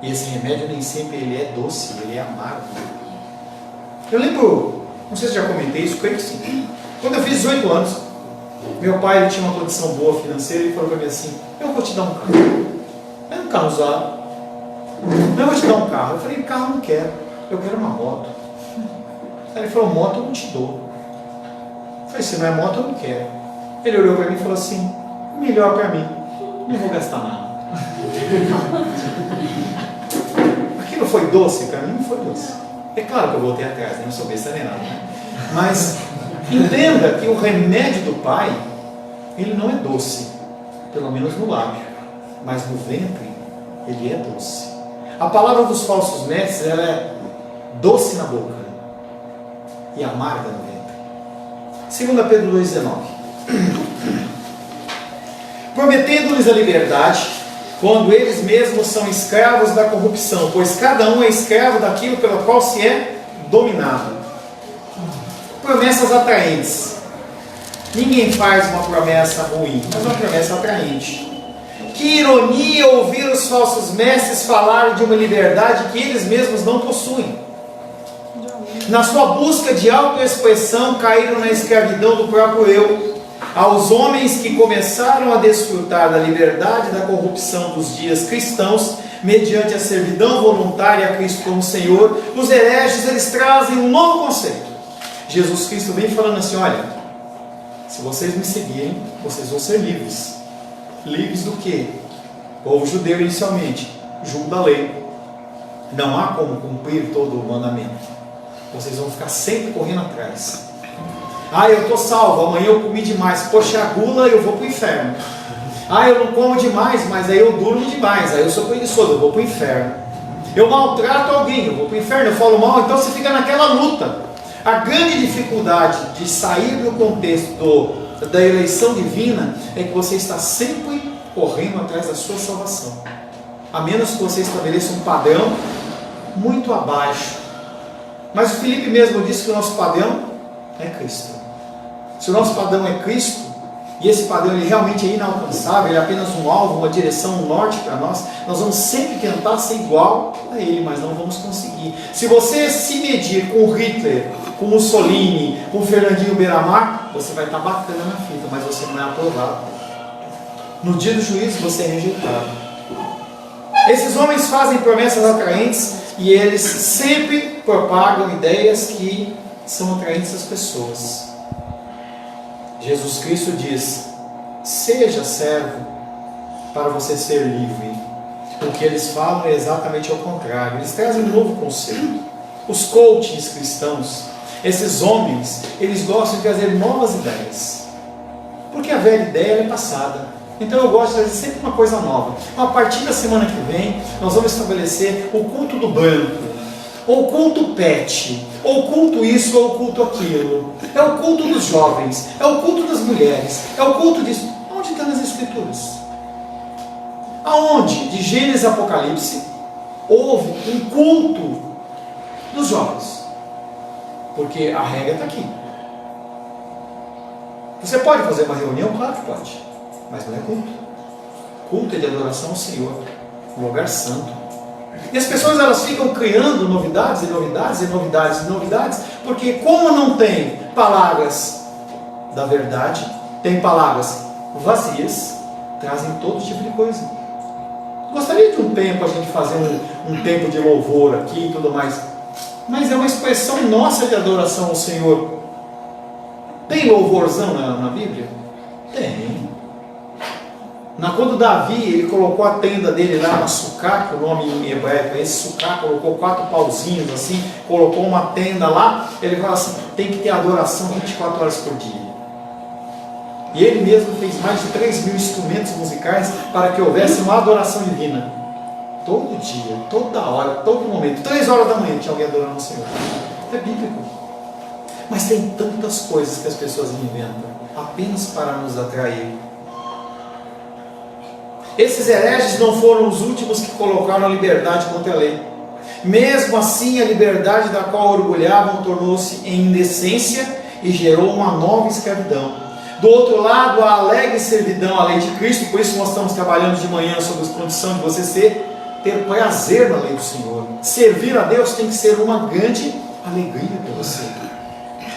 E esse remédio nem sempre ele é doce, ele é amargo. Eu lembro, não sei se já comentei isso, creio que sim. Quando eu fiz 18 anos, meu pai ele tinha uma condição boa financeira e falou para mim assim: eu vou te dar um carro. É um carro usado. Eu vou te dar um carro. Eu falei: carro eu não quero, eu quero uma moto. Aí ele falou: moto eu não te dou. Eu falei: se não é moto eu não quero. Ele olhou para mim e falou assim: melhor para mim, não vou gastar nada. Aquilo foi doce para mim? Não foi doce. É claro que eu voltei atrás, não sou besta nem nada, né? Mas entenda que o remédio do pai ele não é doce, pelo menos no lábio, mas no ventre ele é doce. A palavra dos falsos mestres ela é doce na boca e amarga no ventre. 2 Pedro 2,19. Prometendo-lhes a liberdade, quando eles mesmos são escravos da corrupção, pois cada um é escravo daquilo pelo qual se é dominado. Promessas atraentes. Ninguém faz uma promessa ruim, mas uma promessa atraente. Que ironia ouvir os falsos mestres falar de uma liberdade que eles mesmos não possuem. Na sua busca de autoexpressão, caíram na escravidão do próprio eu. Aos homens que começaram a desfrutar da liberdade da corrupção dos dias cristãos, mediante a servidão voluntária a Cristo como Senhor, os hereges eles trazem um novo conceito. Jesus Cristo vem falando assim: olha, se vocês me seguirem, vocês vão ser livres. Livres do quê? O povo judeu inicialmente, julgo da lei. Não há como cumprir todo o mandamento. Vocês vão ficar sempre correndo atrás. Eu estou salvo, amanhã eu comi demais. Poxa, a gula, eu vou para o inferno. Eu não como demais, mas aí eu durmo demais. Aí eu sou preguiçoso, eu vou para o inferno. Eu maltrato alguém, eu vou para o inferno. Eu falo mal, então você fica naquela luta. A grande dificuldade de sair do contexto da eleição divina é que você está sempre correndo atrás da sua salvação. A menos que você estabeleça um padrão muito abaixo. Mas o Felipe mesmo disse que o nosso padrão é Cristo. Se o nosso padrão é Cristo, e esse padrão ele realmente é inalcançável, ele é apenas um alvo, uma direção, um norte para nós vamos sempre tentar ser igual a ele, mas não vamos conseguir. Se você se medir com Hitler, com Mussolini, com Fernandinho Beiramar, você vai estar bacana na fita, mas você não é aprovado. No dia do juízo você é rejeitado. Esses homens fazem promessas atraentes e eles sempre propagam ideias que são atraentes às pessoas. Jesus Cristo diz: seja servo para você ser livre. O que eles falam é exatamente ao contrário. Eles trazem um novo conceito. Os coaches cristãos, esses homens, eles gostam de trazer novas ideias, porque a velha ideia é passada. Então eu gosto de trazer sempre uma coisa nova. A partir da semana que vem, nós vamos estabelecer o culto do banco, ou culto pet, ou culto isso, ou culto aquilo. É o culto dos jovens, é o culto das mulheres, é o culto disso. Onde está nas Escrituras? Aonde, de Gênesis a Apocalipse, houve um culto dos jovens? Porque a regra está aqui. Você pode fazer uma reunião? Claro que pode, mas não é culto. Culto é de adoração ao Senhor, um lugar santo. E as pessoas elas ficam criando novidades e novidades e novidades e novidades, porque como não tem palavras da verdade, tem palavras vazias, trazem todo tipo de coisa. Gostaria de um tempo a gente fazer um tempo de louvor aqui e tudo mais, mas é uma expressão nossa de adoração ao Senhor. Tem louvorzão na Bíblia? Tem. Quando Davi ele colocou a tenda dele lá na Sucá, que o nome em hebraico é esse Sucá, colocou 4 pauzinhos assim, colocou uma tenda lá, ele fala assim, tem que ter adoração 24 horas por dia. E ele mesmo fez mais de 3.000 instrumentos musicais para que houvesse uma adoração divina. Todo dia, toda hora, todo momento, 3 horas da manhã tinha alguém adorando o Senhor. É bíblico. Mas tem tantas coisas que as pessoas inventam, apenas para nos atrair. Esses hereges não foram os últimos que colocaram a liberdade contra a lei. Mesmo assim, a liberdade da qual orgulhavam tornou-se em indecência e gerou uma nova escravidão. Do outro lado, a alegre servidão à lei de Cristo, por isso nós estamos trabalhando de manhã sobre a condição de você ter prazer na lei do Senhor. Servir a Deus tem que ser uma grande alegria para você.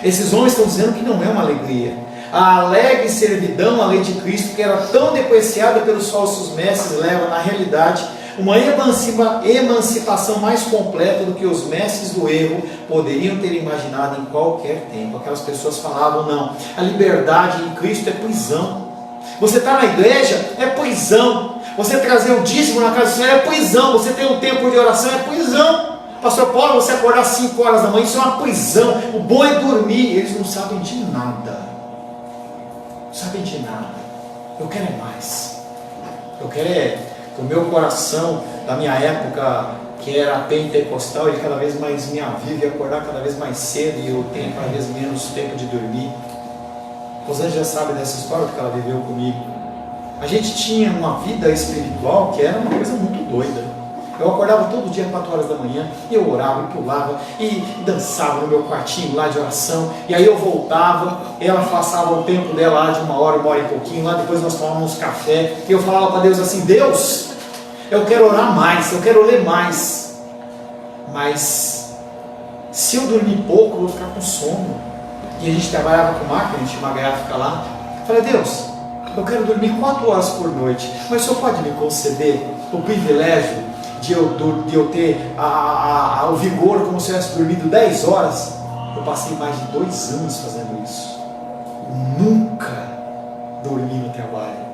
Esses homens estão dizendo que não é uma alegria. A alegre servidão à lei de Cristo, que era tão depreciada pelos falsos mestres, leva na realidade uma emancipação mais completa do que os mestres do erro poderiam ter imaginado em qualquer tempo. Aquelas pessoas falavam, não, a liberdade em Cristo é prisão. Você está na igreja, é prisão. Você trazer o dízimo na casa do Senhor é prisão. Você ter um tempo de oração é prisão. Pastor Paulo, você acordar às 5 horas da manhã, isso é uma prisão. O bom é dormir. Eles não sabem de nada. Não sabem de nada. Eu quero é mais. Eu quero é o meu coração da minha época, que era pentecostal, ele cada vez mais me aviva e acordar cada vez mais cedo e eu tenho cada vez menos tempo de dormir. Rosângela já sabe dessa história porque ela viveu comigo. A gente tinha uma vida espiritual que era uma coisa muito doida. Eu acordava todo dia às 4 horas da manhã, e eu orava, e pulava, e dançava no meu quartinho lá de oração, e aí eu voltava, ela passava o tempo dela lá de 1 hora, 1 hora e pouquinho, lá depois nós tomávamos café, e eu falava para Deus assim, Deus, eu quero orar mais, eu quero ler mais, mas se eu dormir pouco, eu vou ficar com sono. E a gente trabalhava com máquina, a gente tinha uma gráfica lá, eu falei, Deus, eu quero dormir 4 horas por noite, mas o Senhor pode me conceder o privilégio de eu ter o vigor como se eu tivesse dormido 10 horas. Eu passei mais de 2 anos fazendo isso. Nunca dormi no trabalho,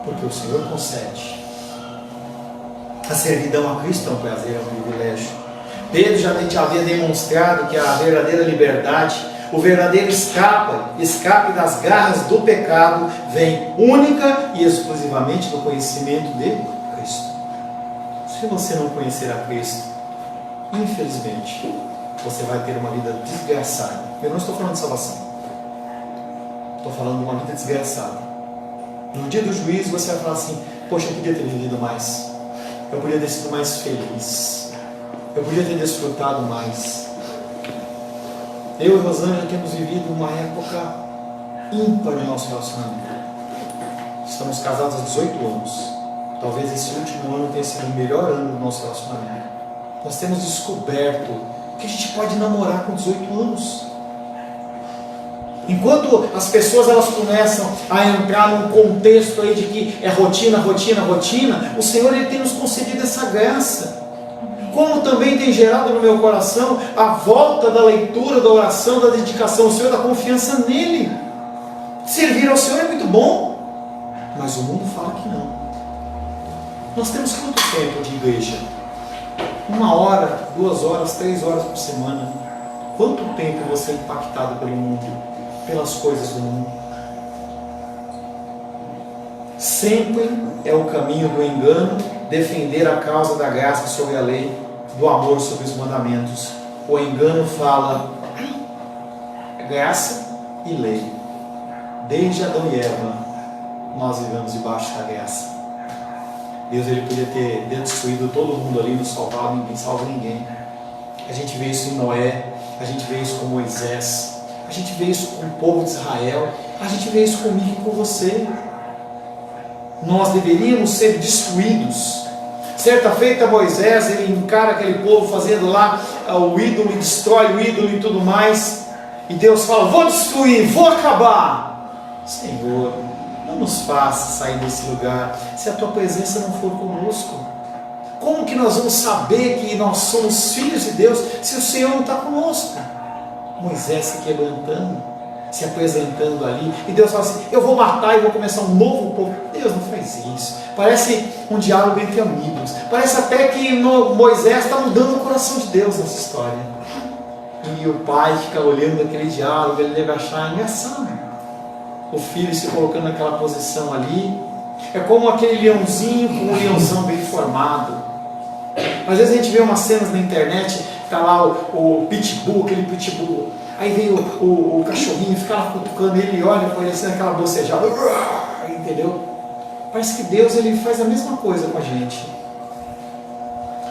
porque o Senhor concede. A servidão a Cristo é um prazer, é um privilégio. Pedro já havia demonstrado que a verdadeira liberdade O verdadeiro escape das garras do pecado vem única e exclusivamente do conhecimento de Cristo. Se você não conhecer a Cristo, infelizmente, você vai ter uma vida desgraçada. Eu não estou falando de salvação. Estou falando de uma vida desgraçada. No dia do juízo você vai falar assim: poxa, eu podia ter vivido mais. Eu podia ter sido mais feliz. Eu podia ter desfrutado mais. Eu e Rosângela temos vivido uma época ímpar no nosso relacionamento. Estamos casados há 18 anos. Talvez esse último ano tenha sido o melhor ano do nosso relacionamento. Nós temos descoberto que a gente pode namorar com 18 anos. Enquanto as pessoas elas começam a entrar num contexto aí de que é rotina, rotina, rotina, o Senhor ele tem nos concedido essa graça. Como também tem gerado no meu coração a volta da leitura, da oração, da dedicação ao Senhor, da confiança nele. Servir ao Senhor é muito bom, mas o mundo fala que não. Nós temos quanto tempo de igreja? 1 hora, 2 horas, 3 horas por semana. Quanto tempo você é impactado pelo mundo, pelas coisas do mundo? Sempre é o caminho do engano defender a causa da graça sobre a lei, do amor sobre os mandamentos. O engano fala graça e lei. Desde Adão e Eva, nós vivemos debaixo da graça. Deus ele podia ter destruído todo mundo ali, não salvado ninguém, salva ninguém. A gente vê isso em Noé, a gente vê isso com Moisés, a gente vê isso com o povo de Israel, a gente vê isso comigo e com você. Nós deveríamos ser destruídos. Certa feita Moisés, ele encara aquele povo fazendo lá o ídolo, destrói o ídolo e tudo mais, e Deus fala: vou destruir, vou acabar. Senhor, não nos faça sair desse lugar se a tua presença não for conosco. Como que nós vamos saber que nós somos filhos de Deus se o Senhor não está conosco? Moisés se quebrantando, se apresentando ali, e Deus fala assim: eu vou matar e vou começar um novo povo. Deus não faz isso. Parece um diálogo entre amigos. Parece até que Moisés está mudando o coração de Deus nessa história. E o pai fica olhando aquele diálogo, ele deve achar engraçado. O filho se colocando naquela posição ali. É como aquele leãozinho com um leãozão bem formado. Às vezes a gente vê umas cenas na internet, está lá o pitbull, aquele pitbull. Aí vem o cachorrinho, fica lá cutucando ele e olha, parecendo aquela bocejada. Entendeu? Parece que Deus ele faz a mesma coisa com a gente.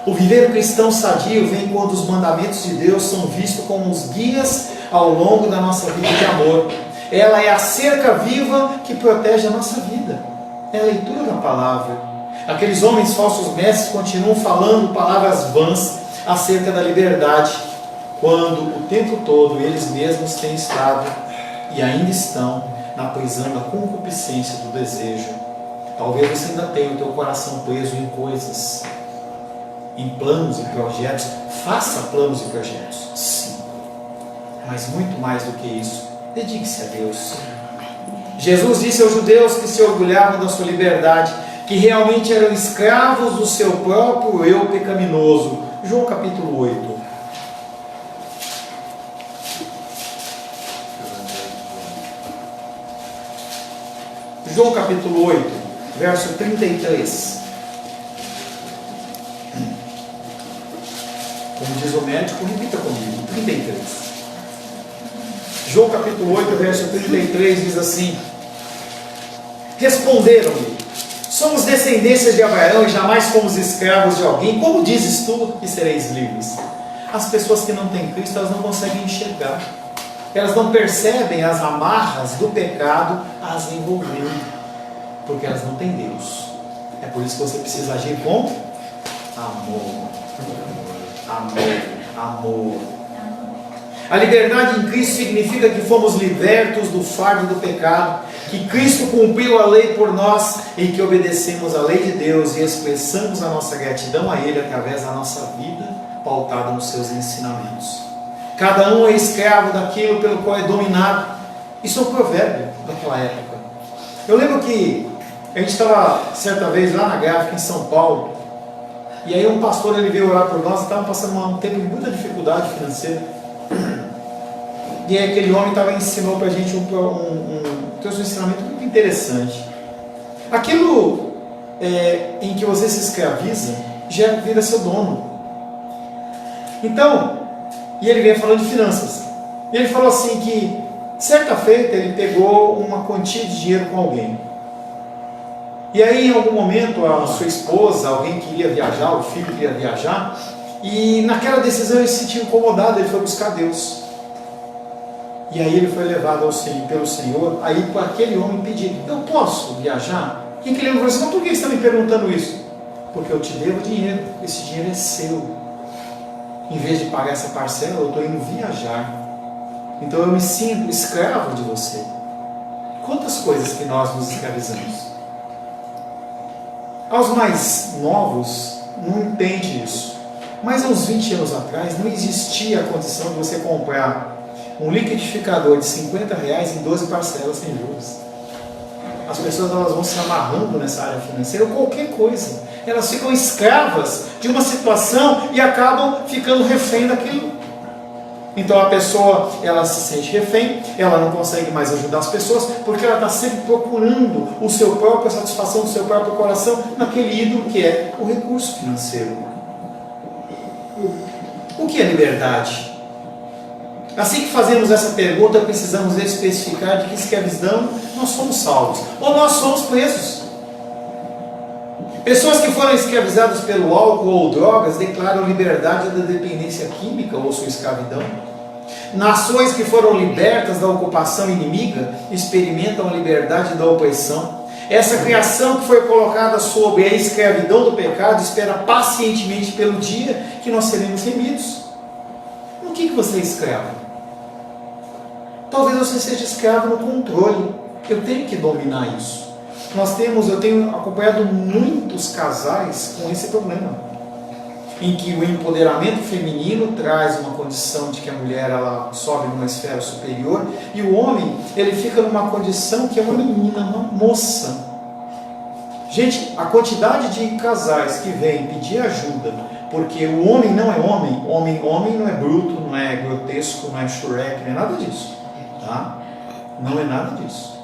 O viver cristão sadio vem quando os mandamentos de Deus são vistos como os guias ao longo da nossa vida de amor. Ela é a cerca viva que protege a nossa vida. É a leitura da palavra. Aqueles homens falsos mestres continuam falando palavras vãs acerca da liberdade, quando o tempo todo eles mesmos têm estado e ainda estão na prisão da concupiscência do desejo. Talvez você ainda tenha o teu coração preso em coisas, em planos e projetos. Faça planos e projetos, sim, mas muito mais do que isso, dedique-se a Deus. Jesus disse aos judeus que se orgulhavam da sua liberdade, que realmente eram escravos do seu próprio eu pecaminoso. João capítulo 8. João capítulo 8, verso 33. Como diz o médico, repita comigo, 33. João capítulo 8, verso 33 diz assim: responderam-lhe: somos descendências de Abraão e jamais fomos escravos de alguém. Como dizes tu que sereis livres? As pessoas que não têm Cristo, elas não conseguem enxergar. Elas não percebem as amarras do pecado as envolvendo, porque elas não têm Deus. É por isso que você precisa agir com amor. Amor, amor. A liberdade em Cristo significa que fomos libertos do fardo do pecado, que Cristo cumpriu a lei por nós e que obedecemos a lei de Deus e expressamos a nossa gratidão a Ele através da nossa vida pautada nos seus ensinamentos. Cada um é escravo daquilo pelo qual é dominado. Isso é um provérbio daquela época. Eu lembro que a gente estava certa vez lá na Gráfica, em São Paulo, e aí um pastor ele veio orar por nós, estava passando um tempo de muita dificuldade financeira. E aí aquele homem ensinou para a gente um ensinamento muito interessante. Aquilo em que você se escraviza, já vira seu dono. Então, e ele veio falando de finanças. E ele falou assim que, certa feita, ele pegou uma quantia de dinheiro com alguém. E aí, em algum momento, a sua esposa, alguém queria viajar, o filho queria viajar, e naquela decisão ele se sentiu incomodado, ele foi buscar Deus. E aí ele foi levado pelo Senhor, aí para aquele homem pedir, eu posso viajar? E aquele homem falou assim, mas por que você está me perguntando isso? Porque eu te devo dinheiro, esse dinheiro é seu. Em vez de pagar essa parcela, eu estou indo viajar. Então eu me sinto escravo de você. Quantas coisas que nós nos escravizamos? Aos mais novos, não entende isso. Mas há uns 20 anos atrás, não existia a condição de você comprar um liquidificador de R$50 em 12 parcelas sem juros. As pessoas elas vão se amarrando nessa área financeira, ou qualquer coisa. Elas ficam escravas de uma situação e acabam ficando refém daquilo. Então a pessoa, ela se sente refém, ela não consegue mais ajudar as pessoas, porque ela está sempre procurando a satisfação do seu próprio coração naquele ídolo que é o recurso financeiro. O que é liberdade? Assim que fazemos essa pergunta, precisamos especificar de que escravidão nós somos salvos, ou nós somos presos. Pessoas que foram escravizadas pelo álcool ou drogas declaram liberdade da dependência química ou sua escravidão. Nações que foram libertas da ocupação inimiga experimentam a liberdade da opressão. Essa criação que foi colocada sob a escravidão do pecado espera pacientemente pelo dia que nós seremos remidos. No que você é escravo? Talvez você seja escravo no controle. Eu tenho que dominar isso. Eu tenho acompanhado muitos casais com esse problema, em que o empoderamento feminino traz uma condição de que a mulher ela sobe numa esfera superior e o homem ele fica numa condição que é uma menina, uma moça. Gente, a quantidade de casais que vêm pedir ajuda, porque o homem não é homem, homem não é bruto, não é grotesco, não é Shrek, não é nada disso, tá? Não é nada disso.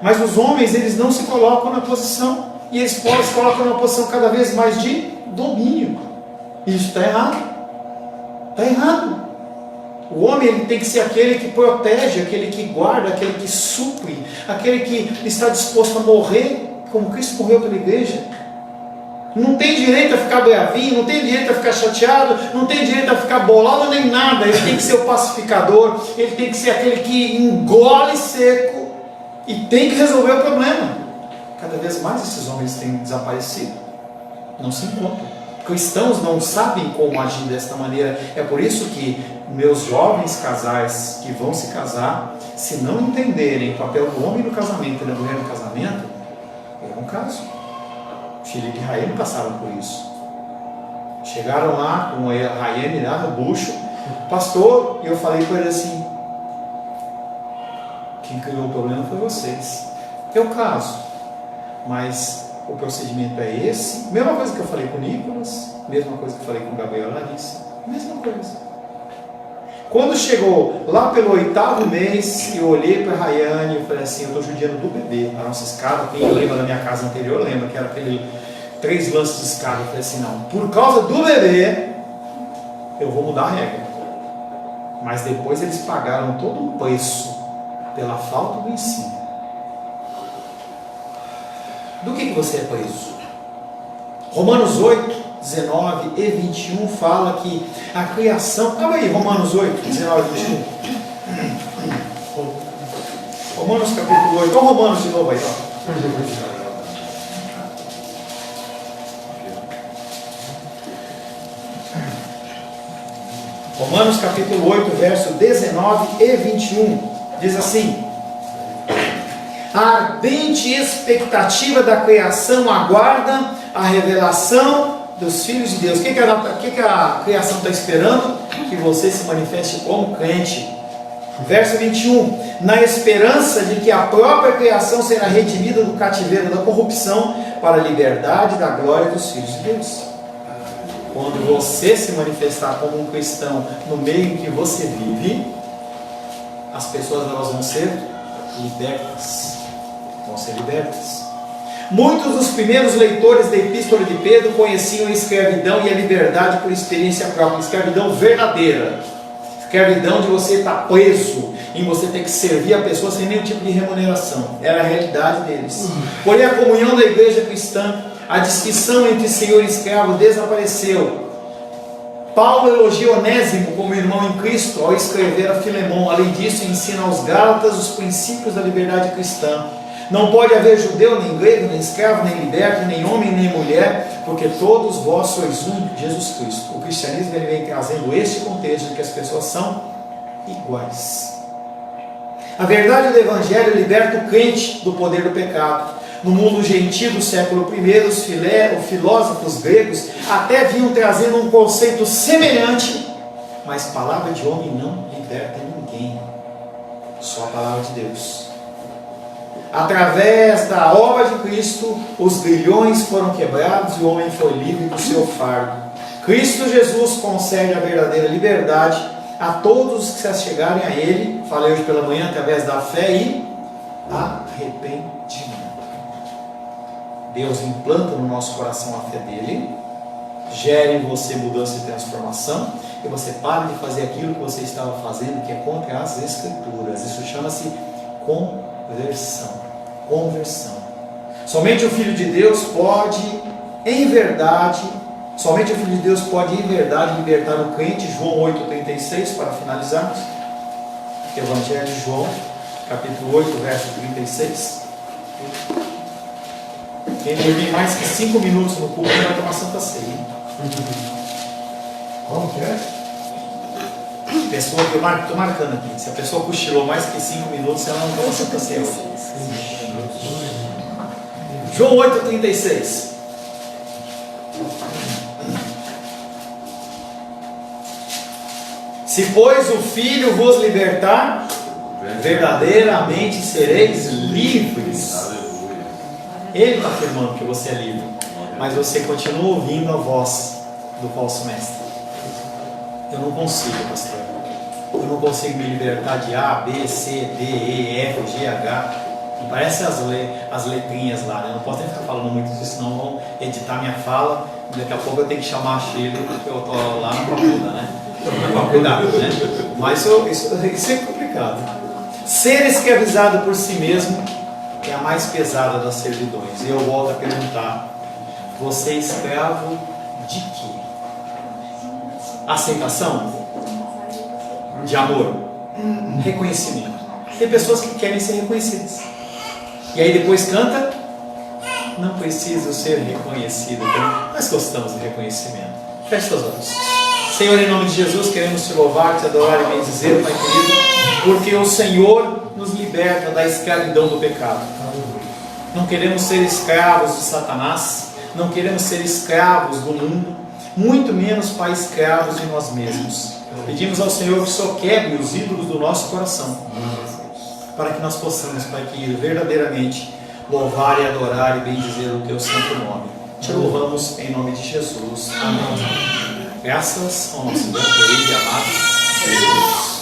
Mas os homens, eles não se colocam na posição, e eles se colocam na posição cada vez mais de domínio. Isso está errado. Está errado. O homem ele tem que ser aquele que protege, aquele que guarda, aquele que supre, aquele que está disposto a morrer, como Cristo morreu pela igreja. Não tem direito a ficar bravinho, não tem direito a ficar chateado, não tem direito a ficar bolado nem nada. Ele tem que ser o pacificador, ele tem que ser aquele que engole seco e tem que resolver o problema. Cada vez mais esses homens têm desaparecido, não se encontram. Cristãos não sabem como agir desta maneira. É por isso que meus jovens casais que vão se casar, se não entenderem o papel do homem no casamento e da mulher no casamento, é um caso. Filipe e Raiane passaram por isso. Chegaram lá com a Raiane lá no bucho, pastor, e eu falei para ele assim: quem criou o problema foi vocês. É o caso, mas o procedimento é esse. Mesma coisa que eu falei com o Nicolas, mesma coisa que eu falei com o Gabriel e a Larissa, mesma coisa. Quando chegou lá pelo 8º mês, eu olhei para a Rayane e falei assim: eu estou judiando do bebê. A nossa escada, quem lembra da minha casa anterior, lembra que era aquele 3 lances de escada. Eu falei assim: não, por causa do bebê, eu vou mudar a regra. Mas depois eles pagaram todo o preço pela falta do ensino. Do que você é preso? Romanos 8, 19 e 21 fala que a criação... Calma aí, Romanos 8, 19 e 21. Romanos capítulo 8. Olha o Romanos de novo aí, ó. Romanos capítulo 8, verso 19 e 21. Diz assim: a ardente expectativa da criação aguarda a revelação dos filhos de Deus. O que a criação está esperando? Que você se manifeste como crente. Verso 21. Na esperança de que a própria criação será redimida do cativeiro da corrupção para a liberdade da glória dos filhos de Deus. Quando você se manifestar como um cristão no meio em que você vive, as pessoas elas vão ser libertas. Vão ser libertas. Muitos dos primeiros leitores da Epístola de Pedro conheciam a escravidão e a liberdade por experiência própria. Escravidão verdadeira. Escravidão de você estar preso, em você ter que servir a pessoa sem nenhum tipo de remuneração. Era a realidade deles. Porém, a comunhão da igreja cristã, a distinção entre senhor e escravo desapareceu. Paulo elogia Onésimo como irmão em Cristo ao escrever a Filemão. Além disso, ensina aos Gálatas os princípios da liberdade cristã. Não pode haver judeu, nem grego, nem escravo, nem liberto, nem homem, nem mulher, porque todos vós sois um, Jesus Cristo. O cristianismo ele vem trazendo este contexto de que as pessoas são iguais. A verdade do Evangelho liberta o crente do poder do pecado. No mundo gentil do século I, os filósofos gregos até vinham trazendo um conceito semelhante, mas palavra de homem não liberta ninguém, só a palavra de Deus. Através da obra de Cristo, os grilhões foram quebrados e o homem foi livre do seu fardo. Cristo Jesus concede a verdadeira liberdade a todos que se achegarem a Ele, falei hoje pela manhã, através da fé e arrependimento. Deus implanta no nosso coração a fé dele, gera em você mudança e transformação, e você para de fazer aquilo que você estava fazendo, que é contra as Escrituras. Isso chama-se conversão. Conversão. Somente o Filho de Deus pode, em verdade, libertar o crente. João 8,36, para finalizarmos. Evangelho de João, capítulo 8, verso 36. Quem dormir mais que 5 minutos no culto vai tomar Santa Ceia. Como que é? Pessoa que eu estou marcando aqui. Se a pessoa cochilou mais que 5 minutos, ela não toma Santa Ceia hoje. João 8,36. Se pois o Filho vos libertar, verdadeiramente sereis livres. Ele está afirmando que você é livre, mas você continua ouvindo a voz do falso mestre. Eu não consigo, pastor. Eu não consigo me libertar de A, B, C, D, E, F, G, H. Parece as letrinhas lá, né? Eu não posso nem ficar falando muito disso, senão vão editar minha fala. Daqui a pouco eu tenho que chamar a Sheila, porque eu estou lá na faculdade, né? Cuidado, né? Mas isso é complicado. Ser escravizado por si mesmo é a mais pesada das servidões. E eu volto a perguntar: você é escravo de quê? Aceitação? De amor? Reconhecimento. Tem pessoas que querem ser reconhecidas. E aí depois canta: não preciso ser reconhecido. Nós gostamos de reconhecimento. Feche seus olhos. Senhor, em nome de Jesus, queremos te louvar, te adorar e bendizer, Pai querido, porque o Senhor nos liberta da escravidão do pecado. Não queremos ser escravos de Satanás, não queremos ser escravos do mundo, muito menos, Pai, escravos de nós mesmos. Pedimos ao Senhor que só quebre os ídolos do nosso coração, para que nós possamos, Pai querido, verdadeiramente louvar e adorar e bendizer o Teu santo nome. Te louvamos em nome de Jesus. Amém. Graças ao nosso Deus querido e amado Jesus.